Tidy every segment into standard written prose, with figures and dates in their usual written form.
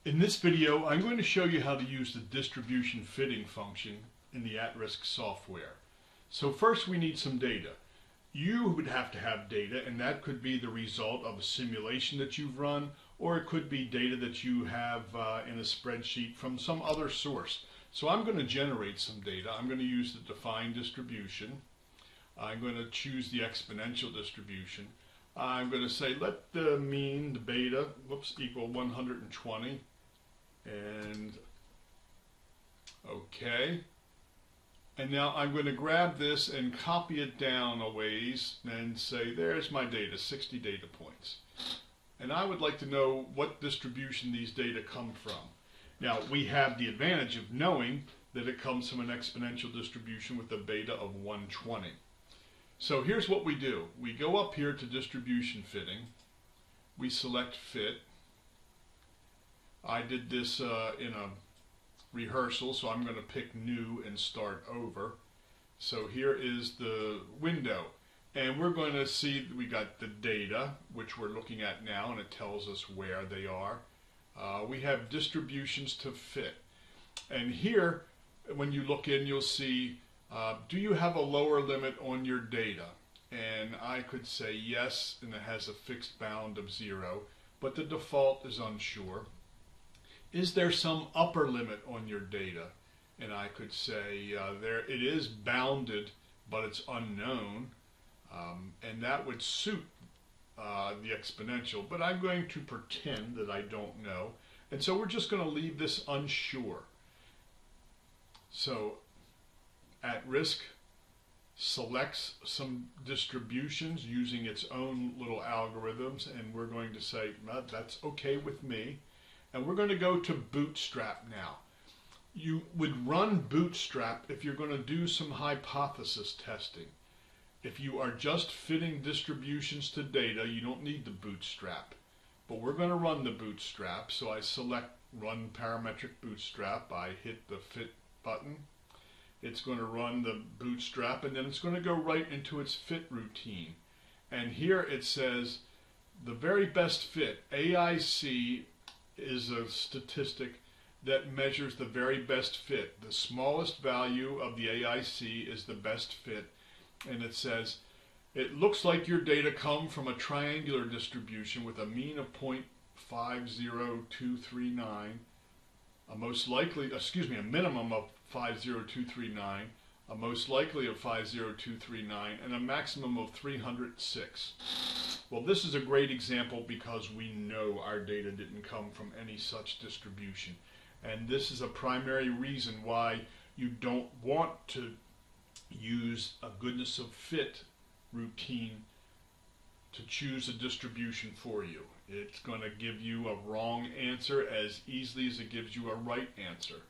In this video, I'm going to show you how to use the distribution fitting function in the at-risk software. So first we need some data. You would have to have data, and that could be the result of a simulation that you've run, or it could be data that you have in a spreadsheet from some other source. So I'm going to generate some data. I'm going to use the define distribution. I'm going to choose the exponential distribution. I'm going to say let the mean, the beta, equal 120. And okay. And now I'm going to grab this and copy it down a ways and say there's my data, 60 data points. And I would like to know what distribution these data come from. Now we have the advantage of knowing that it comes from an exponential distribution with a beta of 120. So here's what we do. We go up here to distribution fitting. We select fit. I did this in a rehearsal, so I'm going to pick new and start over. So here is the window, and we're going to see that we got the data, which we're looking at now, and it tells us where they are. We have distributions to fit, and here when you look in you'll see do you have a lower limit on your data? And I could say yes, and it has a fixed bound of 0, but the default is unsure. Is there some upper limit on your data? And I could say there it is bounded, but it's unknown, and that would suit the exponential, but I'm going to pretend that I don't know, and so we're just going to leave this unsure. So at risk selects some distributions using its own little algorithms, and we're going to say that's okay with me. And we're going to go to Bootstrap now. You would run Bootstrap if you're going to do some hypothesis testing. If you are just fitting distributions to data, you don't need the Bootstrap. But we're going to run the Bootstrap, so I select Run Parametric Bootstrap. I hit the Fit button. It's going to run the Bootstrap, and then it's going to go right into its fit routine. And here it says the very best fit, AIC, is a statistic that measures the very best fit. The smallest value of the AIC is the best fit, and it says it looks like your data come from a triangular distribution with a mean of 0.50239, a minimum of 50239, a most likely of 50239, and a maximum of 306. Well, this is a great example because we know our data didn't come from any such distribution. And this is a primary reason why you don't want to use a goodness of fit routine to choose a distribution for you. It's going to give you a wrong answer as easily as it gives you a right answer.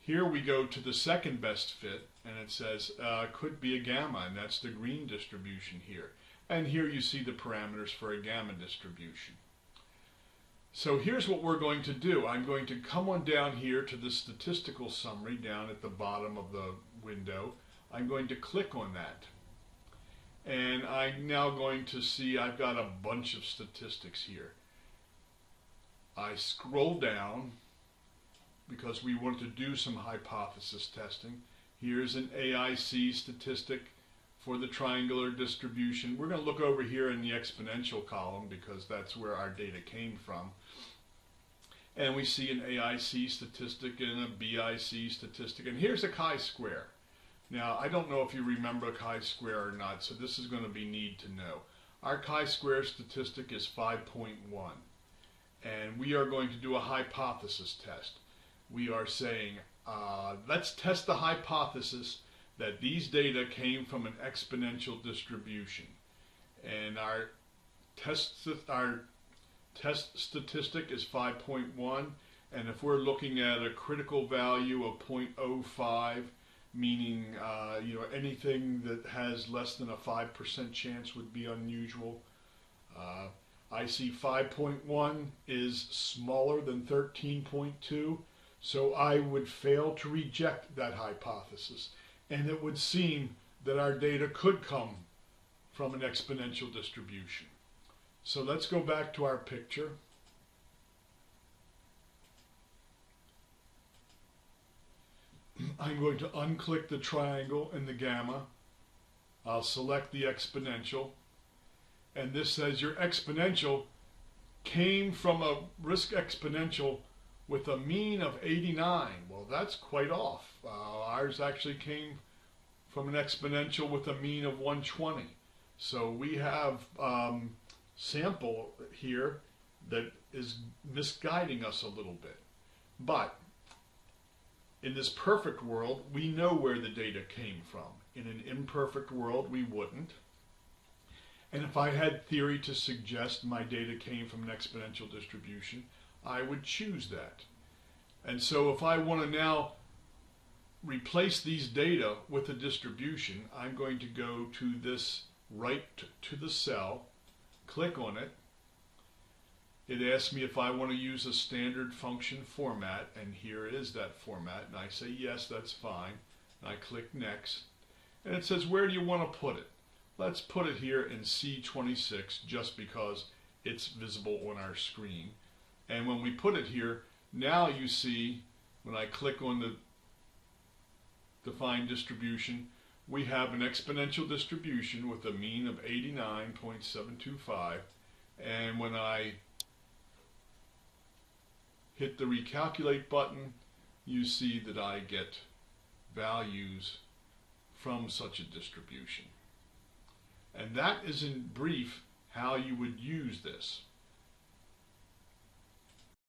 Here we go to the second best fit, and it says could be a gamma, and that's the green distribution here. And here you see the parameters for a gamma distribution. So here's what we're going to do. I'm going to come on down here to the statistical summary down at the bottom of the window. I'm going to click on that. And I'm now going to see I've got a bunch of statistics here. I scroll down because we want to do some hypothesis testing. Here's an AIC statistic for the triangular distribution. We're going to look over here in the exponential column because that's where our data came from. And we see an AIC statistic and a BIC statistic. And here's a chi-square. Now, I don't know if you remember chi-square or not, so this is going to be need to know. Our chi-square statistic is 5.1. And we are going to do a hypothesis test. We are saying, let's test the hypothesis that these data came from an exponential distribution. And our test statistic is 5.1, and if we're looking at a critical value of 0.05, meaning anything that has less than a 5% chance would be unusual. I see 5.1 is smaller than 13.2, so I would fail to reject that hypothesis. And it would seem that our data could come from an exponential distribution. So let's go back to our picture. I'm going to unclick the triangle and the gamma. I'll select the exponential. And this says your exponential came from a risk exponential with a mean of 89. Well, that's quite off. Ours actually came from an exponential with a mean of 120. So we have sample here that is misguiding us a little bit. But in this perfect world, we know where the data came from. In an imperfect world, we wouldn't. And if I had theory to suggest my data came from an exponential distribution, I would choose that. And so if I want to now replace these data with a distribution, I'm going to go to this right to the cell, click on it. It asks me if I want to use a standard function format, and here is that format, and I say yes, that's fine. And I click next, and it says where do you want to put it? Let's put it here in C26 just because it's visible on our screen. And when we put it here, now you see when I click on the define distribution, we have an exponential distribution with a mean of 89.725. And when I hit the recalculate button, you see that I get values from such a distribution. And that is in brief how you would use this.